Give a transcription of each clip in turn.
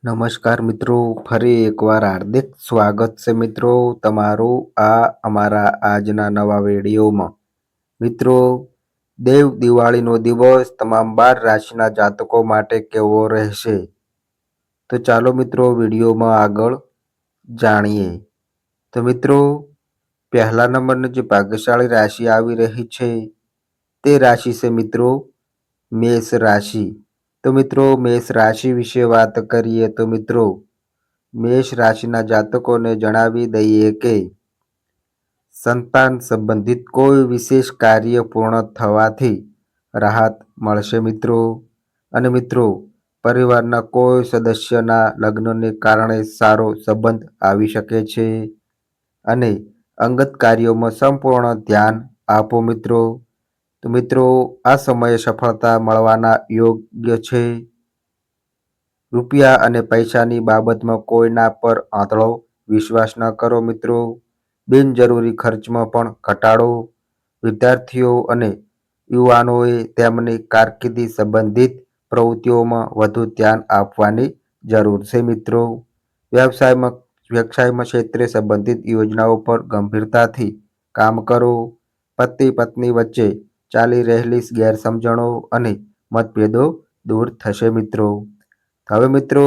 નમસ્કાર મિત્રો, ફરી એકવાર હાર્દિક સ્વાગત છે મિત્રો તમારું આ અમારા આજના નવા વિડીયોમાં. મિત્રો, દેવ દિવાળીનો દિવસ તમામ 12 રાશિના જાતકો માટે કેવો રહેશે? તો ચાલો મિત્રો વિડીયોમાં આગળ જાણીએ. તો મિત્રો, પહેલા નંબરની જે ભાગ્યશાળી રાશિ આવી રહી છે તે રાશિ છે મિત્રો મેષ રાશિ. તો મિત્રો, મેષ રાશિ વિશે વાત કરીએ તો મિત્રો, મેષ રાશિના જાતકોને જણાવી દઈએ કે સંતાન સંબંધિત કોઈ વિશેષ કાર્ય પૂર્ણ થવાથી રાહત મળશે મિત્રો. અને મિત્રો, પરિવારના કોઈ સદસ્યના લગ્નને કારણે સારો સંબંધ આવી શકે છે. અને અંગત કાર્યોમાં સંપૂર્ણ ધ્યાન આપો મિત્રો. તો મિત્રો, આ સમયે સફળતા મળવાના યોગ્ય છે. રૂપિયા અને પૈસાની બાબતમાં કોઈના પર આંધળો વિશ્વાસ ન કરો મિત્રો. બિનજરૂરી ખર્ચમાં પણ ઘટાડો. વિદ્યાર્થીઓ અને યુવાનોએ તેમની કારકિર્દી સંબંધિત પ્રવૃત્તિઓમાં વધુ ધ્યાન આપવાની જરૂર છે મિત્રો. વ્યવસાયમાં ક્ષેત્રે સંબંધિત યોજનાઓ પર ગંભીરતાથી કામ કરો. પતિ પત્ની વચ્ચે ચાલી રહેલી ગેરસમજણો અને મતભેદો દૂર થશે મિત્રો. હવે મિત્રો,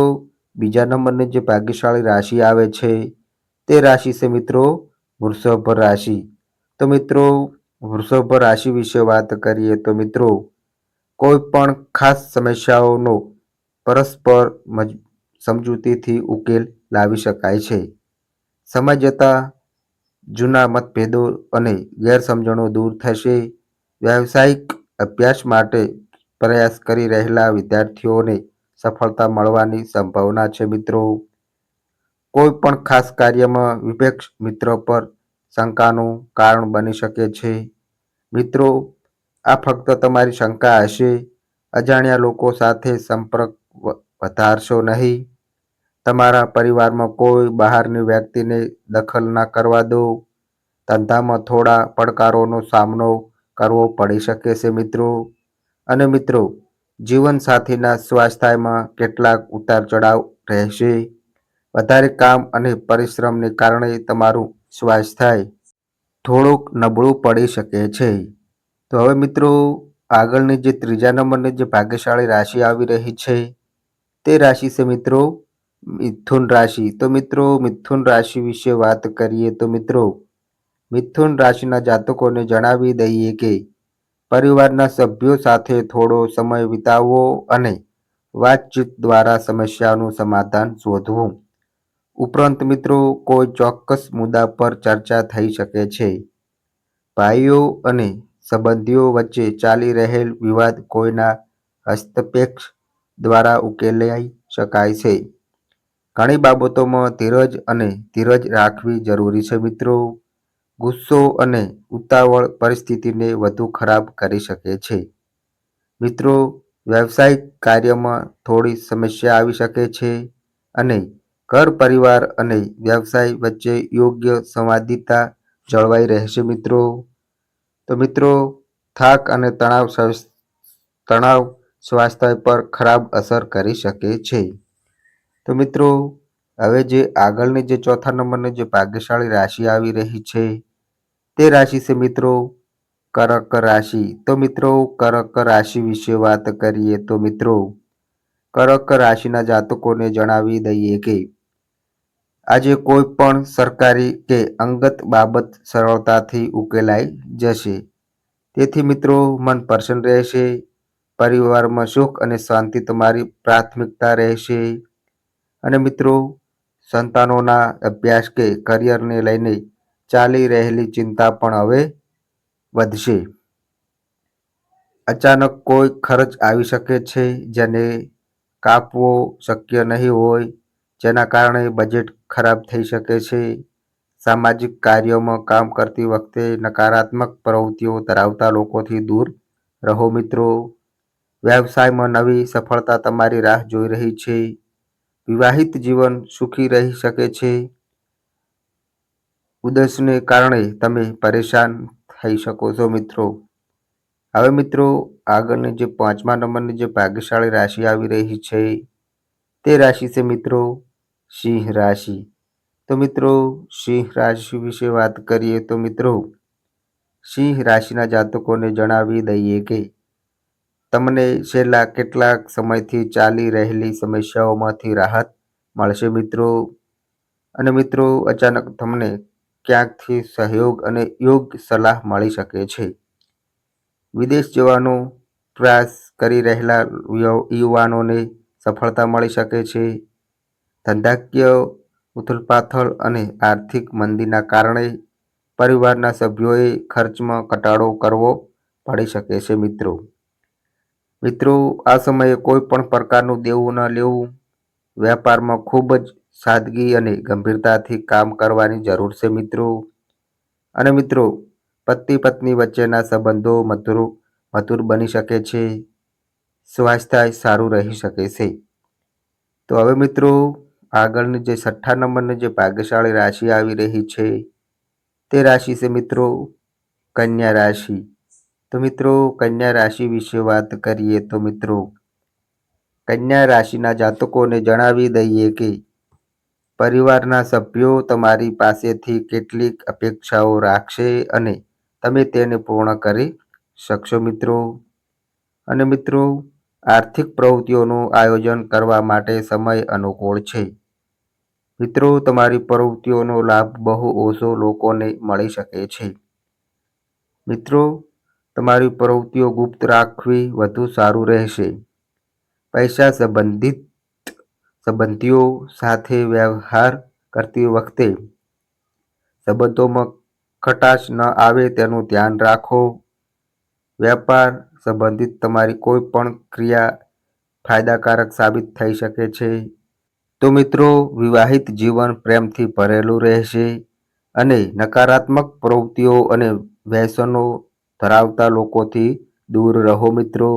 બીજા નંબરની જે ભાગ્યશાળી રાશિ આવે છે તે રાશિ છે મિત્રો વૃષભ રાશિ. તો મિત્રો, વૃષભ રાશિ વિશે વાત કરીએ તો મિત્રો, કોઈ પણ ખાસ સમસ્યાઓનો પરસ્પર સમજૂતીથી ઉકેલ લાવી શકાય છે. સમય જતાં જૂના મતભેદો અને ગેરસમજણો દૂર થશે. વ્યાવસાયિક અભ્યાસ માટે પ્રયાસ કરી રહેલા વિદ્યાર્થીઓને સફળતા મળવાની સંભાવના છે મિત્રો. કોઈ પણ ખાસ કાર્યમાં વિપક્ષ મિત્ર પર શંકાનું કારણ બની શકે છે. મિત્રો, આ ફક્ત તમારી શંકા હશે. અજાણ્યા લોકો સાથે સંપર્ક વધારશો નહીં. તમારા પરિવારમાં કોઈ બહારની વ્યક્તિને દખલ ન કરવા દો. ધંધામાં થોડા પડકારોનો સામનો કરવો પડી શકે છે મિત્રો. અને મિત્રો, જીવનસાથીના સ્વાસ્થ્યમાં કેટલાક ઉતાર ચઢાવ રહેશે. વધારે કામ અને પરિશ્રમને કારણે તમારું સ્વાસ્થ્ય થોડુંક નબળું પડી શકે છે. તો હવે મિત્રો, આગળની જે ત્રીજા નંબરની જે ભાગ્યશાળી રાશિ આવી રહી છે તે રાશિ છે મિત્રો મિથુન રાશિ. તો મિત્રો, મિથુન રાશિ વિશે વાત કરીએ તો મિત્રો, મિથુન રાશિના જાતકોને જણાવી દઈએ કે પરિવારના સભ્યો સાથે થોડો સમય વિતાવવો અને વાતચીત દ્વારા સમસ્યાનું સમાધાન શોધવું. ઉપરાંત મિત્રો, કોઈ ચોક્કસ મુદ્દા પર ચર્ચા થઈ શકે છે. ભાઈઓ અને સંબંધીઓ વચ્ચે ચાલી રહેલ વિવાદ કોઈના હસ્તક્ષેપ દ્વારા ઉકેલાઈ શકાય છે. ઘણી બાબતોમાં ધીરજ રાખવી જરૂરી છે મિત્રો. ગુસ્સો અને ઉતાવળ પરિસ્થિતિને વધુ ખરાબ કરી શકે છે. મિત્રો, વ્યવસાયિક કાર્યમાં થોડી સમસ્યા આવી શકે છે અને ઘર પરિવાર અને વ્યવસાય વચ્ચે યોગ્ય સંવાદિતા જળવાઈ રહેશે મિત્રો. તો મિત્રો, થાક અને તણાવ સ્વાસ્થ્ય પર ખરાબ અસર કરી શકે છે. તો મિત્રો, હવે જે આગળની જે ચોથા નંબરની જે ભાગ્યશાળી રાશિ આવી રહી છે તે રાશિ છે મિત્રો કર્ક રાશિ. તો મિત્રો, કર્ક રાશિ વિશે વાત કરીએ તો મિત્રો, કર્ક રાશિના જાતકોને જણાવી દઈએ કે આજે કોઈ પણ સરકારી કે અંગત બાબત સરળતાથી ઉકેલાઈ જશે. તેથી મિત્રો, મન પ્રસન્ન રહેશે. પરિવારમાં સુખ અને શાંતિ તમારી પ્રાથમિકતા રહેશે. અને મિત્રો, સંતાનોના અભ્યાસ કે કરિયરને લઈને ચાલી રહેલી ચિંતા પણ હવે વધશે. અચાનક કોઈ ખર્ચ આવી શકે છે જેને કાપવો શક્ય નહીં હોય, જેના કારણે બજેટ ખરાબ થઈ શકે છે. સામાજિક કાર્યોમાં કામ કરતી વખતે નકારાત્મક પ્રવૃત્તિઓ ધરાવતા લોકોથી દૂર રહો મિત્રો. વ્યવસાયમાં નવી સફળતા તમારી રાહ જોઈ રહી છે. વિવાહિત જીવન સુખી રહી શકે છે. ઉદાસીને કારણે તમે પરેશાન થઈ શકો છો મિત્રો. હવે મિત્રો, આગળની જે પાંચમા નંબરની જે ભાગ્યશાળી રાશિ આવી રહી છે તે રાશિ છે મિત્રો સિંહ રાશિ। તો મિત્રો સિંહ રાશિ વિશે વાત કરીએ તો મિત્રો સિંહ રાશિના જાતકોને જણાવી દઈએ કે તમને છેલ્લા કેટલાક સમયથી ચાલી રહેલી સમસ્યાઓમાંથી રાહત મળશે મિત્રો। અને મિત્રો અચાનક તમને ક્યાંકથી સહયોગ અને યોગ્ય સલાહ મળી શકે છે। વિદેશ જવાનો પ્રયાસ કરી રહેલા યુવાનોને સફળતા મળી શકે છે। ધંધાકીય ઉથલપાથલ અને આર્થિક મંદીના કારણે પરિવારના સભ્યોએ ખર્ચમાં ઘટાડો કરવો પડી શકે છે મિત્રો। મિત્રો આ સમયે કોઈ પણ પ્રકારનું દેવું ન લેવું, વ્યાપારમાં ખૂબ જ સાદગી અને ગંભીરતાથી કામ કરવાની જરૂર છે મિત્રો। અને મિત્રો પતિ પત્ની વચ્ચેના સંબંધો મધુર બની શકે છે। સ્વાસ્થ્ય સારું રહી શકે છે। તો હવે મિત્રો આગળની જે 6 નંબરની જે ભાગ્યશાળી રાશિ આવી રહી છે તે રાશિ છે મિત્રો કન્યા રાશિ। તો મિત્રો કન્યા રાશિ વિશે વાત કરીએ તો મિત્રો કન્યા રાશિના જાતકોને જણાવી દઈએ કે પરિવારના સભ્યો તમારી પાસેથી કેટલીક અપેક્ષાઓ રાખશે અને તમે તેને પૂર્ણ કરી શકશો મિત્રો। અને મિત્રો આર્થિક પ્રવૃત્તિઓનું આયોજન કરવા માટે સમય અનુકૂળ છે। મિત્રો તમારી પ્રવૃત્તિઓનો લાભ બહુ ઓછો લોકોને મળી શકે છે। મિત્રો તમારી પ્રવૃત્તિઓ ગુપ્ત રાખવી વધુ સારું રહેશે। પૈસા સંબંધીઓ સાથે વ્યવહાર કરતી વખતે સંબંધોમાં ખટાશ ન આવે તેનું ધ્યાન રાખો। વ્યાપાર સંબંધિત તમારી કોઈ પણ ક્રિયા ફાયદાકારક સાબિત થઈ શકે છે। તો મિત્રો વિવાહિત જીવન પ્રેમથી ભરેલું રહેશે અને નકારાત્મક પ્રવૃત્તિઓ અને વ્યસનો ધરાવતા લોકોથી દૂર રહો મિત્રો।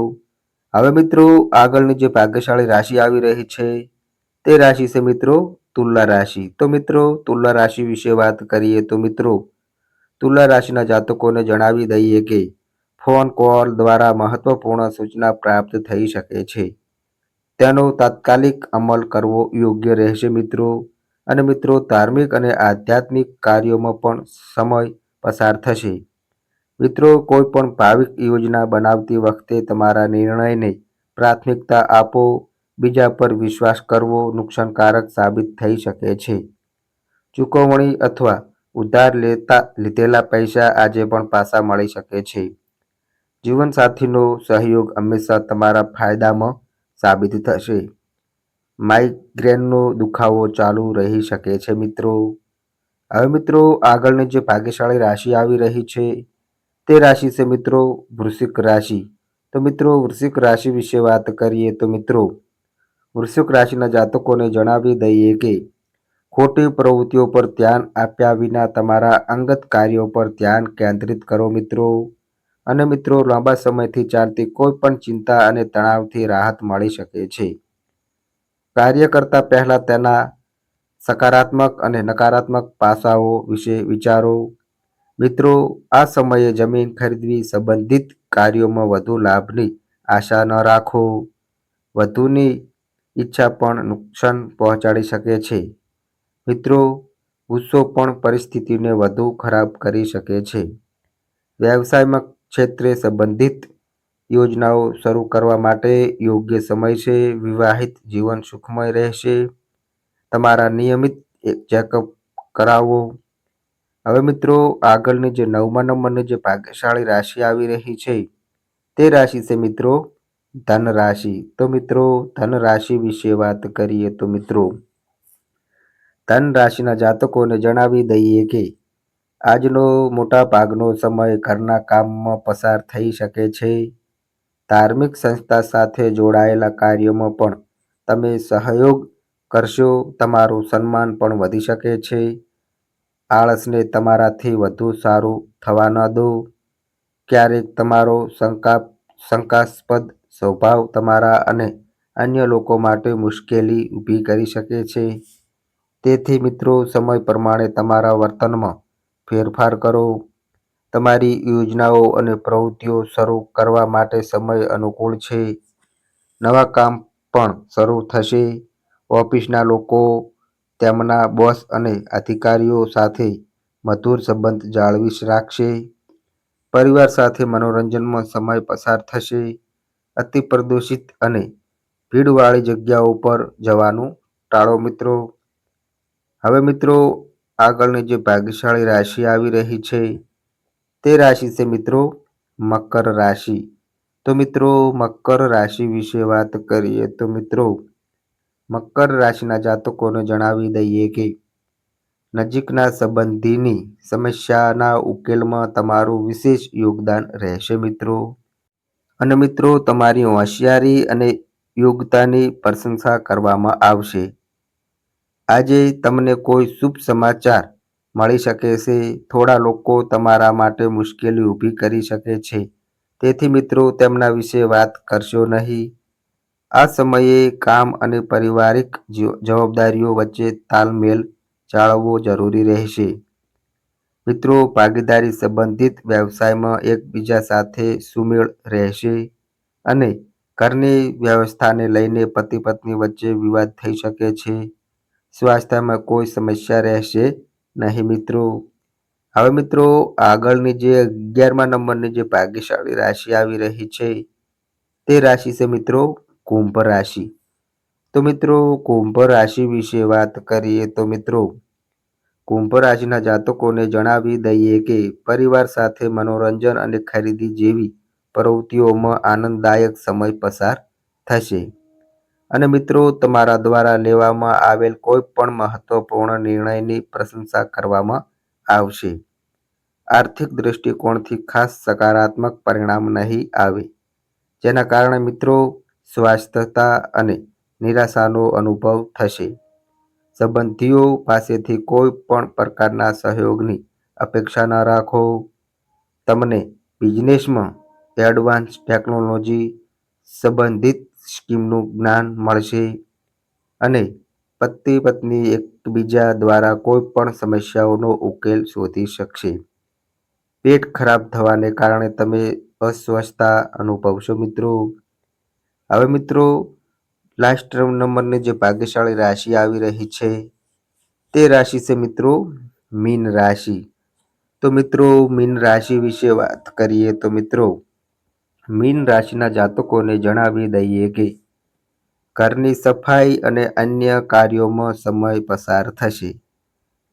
હવે મિત્રો આગળની જે ભાગ્યશાળી રાશિ આવી રહી છે તે રાશિ છે મિત્રો તુલા રાશિ। તો મિત્રો તુલા રાશિ વિશે વાત કરીએ તો મિત્રો તુલા રાશિના જાતકોને જણાવી દઈએ કે ફોન કોલ દ્વારા મહત્વપૂર્ણ સૂચના પ્રાપ્ત થઈ શકે છે। તેનો તાત્કાલિક અમલ કરવો યોગ્ય રહેશે મિત્રો। અને મિત્રો ધાર્મિક અને આધ્યાત્મિક કાર્યોમાં પણ સમય પસાર થશે। મિત્રો કોઈ પણ ભાવિક યોજના બનાવતી વખતે તમારા નિર્ણયને પ્રાથમિકતા આપો। બીજા પર વિશ્વાસ કરવો નુકસાનકારક સાબિત થઈ શકે છે। ચૂકવણી અથવા ઉધાર લીધેલા પૈસા આજે પણ પાછા મળી શકે છે। જીવનસાથીનો સહયોગ હંમેશા તમારા ફાયદામાં સાબિત થશે। માઇગ્રેનનો દુખાવો ચાલુ રહી શકે છે મિત્રો। હવે મિત્રો આગળની જે ભાગ્યશાળી રાશિ આવી રહી છે તે રાશિ છે મિત્રો વૃશ્ચિક રાશિ। તો મિત્રો વૃશ્ચિક રાશિ વિશે વાત કરીએ તો મિત્રો વૃશ્ચિક રાશિના જાતકોને જણાવી દઈએ કે ખોટી પ્રવૃત્તિઓ પર ધ્યાન આપ્યા વિના તમારા અંગત કાર્યો પર ધ્યાન કેન્દ્રિત કરો મિત્રો। અને મિત્રો લાંબા સમયથી ચાલતી કોઈ પણ ચિંતા અને તણાવથી રાહત મળી શકે છે। કાર્ય કરતા પહેલા તેના સકારાત્મક અને નકારાત્મક પાસાઓ વિશે વિચારો। મિત્રો આ સમયે જમીન ખરીદવી સંબંધિત કાર્યોમાં વધુ લાભની આશા ન રાખો। વધુની ઈચ્છા પણ નુકસાન પહોંચાડી શકે છે। મિત્રો ગુસ્સો પણ પરિસ્થિતિને વધુ ખરાબ કરી શકે છે। વ્યવસાયમાં ક્ષેત્રે સંબંધિત યોજનાઓ શરૂ કરવા માટે યોગ્ય સમય છે। વિવાહિત જીવન સુખમય રહેશે। તમારા નિયમિત ચેકઅપ કરાવો। હવે મિત્રો આગળની જે 9મા નંબરની જે ભાગ્યશાળી રાશિ આવી રહી છે તે રાશિ છે મિત્રો ધન રાશિ। તો મિત્રો ધન રાશિ વિશે વાત કરીએ તો મિત્રો ધન રાશિના જાતકોને જણાવી દઈએ કે આજનો મોટા ભાગનો સમય ઘરના કામમાં પસાર થઈ શકે છે। ધાર્મિક સંસ્થા સાથે જોડાયેલા કાર્યોમાં પણ તમે સહયોગ કરશો। તમારું સન્માન પણ વધી શકે છે। આળસને તમારાથી વધુ સારું થવા ન દો। ક્યારેક તમારો શંકાસ્પદ સ્વભાવ તમારા અને અન્ય લોકો માટે મુશ્કેલી ઊભી કરી શકે છે। તેથી મિત્રો સમય પ્રમાણે તમારા વર્તનમાં ફેરફાર કરો। તમારી યોજનાઓ અને પ્રવૃત્તિઓ શરૂ કરવા માટે સમય અનુકૂળ છે। નવા કામ પણ શરૂ થશે। ઓફિસના લોકો તેમના બોસ અને અધિકારીઓ સાથે મધુર સંબંધ જાળવી રાખશે. પરિવાર સાથે મનોરંજનમાં સમય પસાર થશે. અતિ પ્રદૂષિત અને ભીડવાળી જગ્યાઓ પર જવાનું ટાળો મિત્રો. હવે મિત્રો આગળની જે ભાગ્યશાળી રાશિ આવી રહી છે તે રાશિ છે મિત્રો મકર રાશિ. તો મિત્રો મકર રાશિ વિશે વાત કરીએ તો મિત્રો મકર રાશિના જાતકોને જણાવી દઈએ કે નજીકના સંબંધીની સમસ્યાના ઉકેલમાં તમારું વિશેષ યોગદાન રહેશે મિત્રો. અને મિત્રો તમારી હોશિયારી અને યોગ્યતાની પ્રશંસા કરવામાં આવશે. આજે તમને કોઈ શુભ સમાચાર મળી શકે છે. થોડા લોકો તમારા માટે મુશ્કેલી ઊભી કરી શકે છે, તેથી મિત્રો તેમના વિશે વાત કરશો નહીં. આ સમયે કામ અને પારિવારિક જવાબદારીઓ વચ્ચે તાલમેલ જાળવવો જરૂરી રહેશે. મિત્રો ભાગીદારી સંબંધિત વ્યવસાયમાં એકબીજા સાથે સુમેળ રહેશે અને ઘરની વ્યવસ્થાને લઈને પતિ પત્ની વચ્ચે વિવાદ થઈ શકે છે. સ્વાસ્થ્યમાં કોઈ સમસ્યા રહેશે નહીં મિત્રો. હવે મિત્રો આગળની જે 11મા નંબરની જે ભાગ્યશાળી રાશિ આવી રહી છે તે રાશિ છે મિત્રો કુંભ રાશિ. તો મિત્રો કુંભ રાશિ વિશે વાત કરીએ તો મિત્રો કુંભ રાશિના જાતકોને જણાવી દઈએ કે પરિવાર સાથે મનોરંજન અને ખરીદી જેવી પ્રવૃત્તિઓમાં આનંદદાયક સમય પસાર થશે. અને મિત્રો તમારા દ્વારા લેવામાં આવેલ કોઈ પણ મહત્વપૂર્ણ નિર્ણયની પ્રશંસા કરવામાં આવશે. આર્થિક દૃષ્ટિકોણથી ખાસ સકારાત્મક પરિણામ નહીં આવે, જેના કારણે મિત્રો સ્વાસ્થ્યતા અને નિરાશાનો અનુભવ થશે. સંબંધીઓ પાસેથી કોઈ પણ પ્રકારના સહયોગની અપેક્ષા ન રાખો. તમને બિઝનેસમાં એડવાન્સ ટેકનોલોજી સંબંધિત સ્કીમનું જ્ઞાન મળશે અને પતિ પત્ની એકબીજા દ્વારા કોઈ પણ સમસ્યાઓનો ઉકેલ શોધી શકશે. પેટ ખરાબ થવાને કારણે તમે અસ્વસ્થતા અનુભવશો મિત્રો. હવે મિત્રો લાસ્ટ નંબરની જે ભાગ્યશાળી રાશિ આવી રહી છે તે રાશિ છે મિત્રો મીન રાશિ. તો મિત્રો મીન રાશિ વિશે વાત કરીએ તો મિત્રો મીન રાશિના જાતકોને જણાવી દઈએ કે ઘરની સફાઈ અને અન્ય કાર્યોમાં સમય પસાર થશે.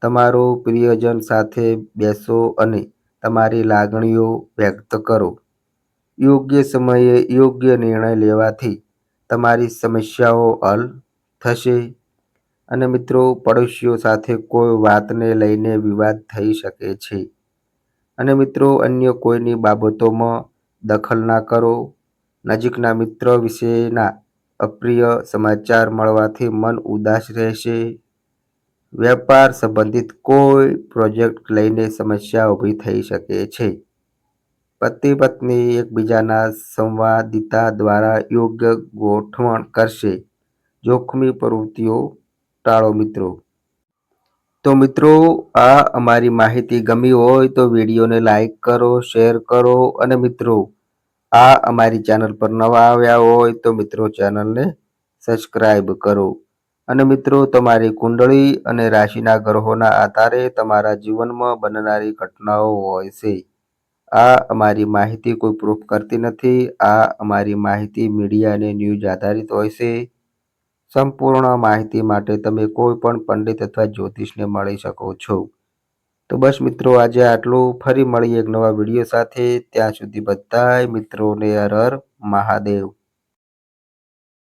તમારો પ્રિયજન સાથે બેસો અને તમારી લાગણીઓ વ્યક્ત કરો. યોગ્ય સમયે યોગ્ય નિર્ણય લેવાથી તમારી સમસ્યાઓ હલ થશે. અને મિત્રો પડોશીઓ સાથે કોઈ વાતને લઈને વિવાદ થઈ શકે છે. અને મિત્રો અન્ય કોઈની બાબતોમાં દખલ ના કરો. નજીકના મિત્ર વિશેના અપ્રિય સમાચાર મળવાથી મન ઉદાસ રહેશે. વેપાર સંબંધિત કોઈ પ્રોજેક્ટ લઈને સમસ્યા ઊભી થઈ શકે છે. પતિ પત્ની એકબીજાના સંવાદિતા દ્વારા યોગ્ય ગોઠવણ કરશે. જોખમી પ્રવૃત્તિઓ ટાળો મિત્રો. તો મિત્રો આ અમારી માહિતી ગમી હોય તો વિડીયોને લાઈક કરો, શેર કરો અને મિત્રો આ અમારી ચેનલ પર નવા આવ્યા હોય તો મિત્રો ચેનલને સબસ્ક્રાઈબ કરો. અને મિત્રો તમારી કુંડળી અને રાશિના ગ્રહોના આધારે તમારા જીવનમાં બનનારી ઘટનાઓ હોય છે. આ અમારી માહિતી કોઈ પ્રૂફ કરતી નથી. આ અમારી માહિતી મીડિયા અને ન્યૂઝ આધારિત હોય છે. સંપૂર્ણ માહિતી માટે તમે કોઈ પણ પંડિત અથવા જ્યોતિષને મળી શકો છો. તો બસ મિત્રો આજે આટલું. ફરી મળીએ એક નવા વિડીયો સાથે. ત્યાં સુધી બધાય મિત્રોને હર હર મહાદેવ.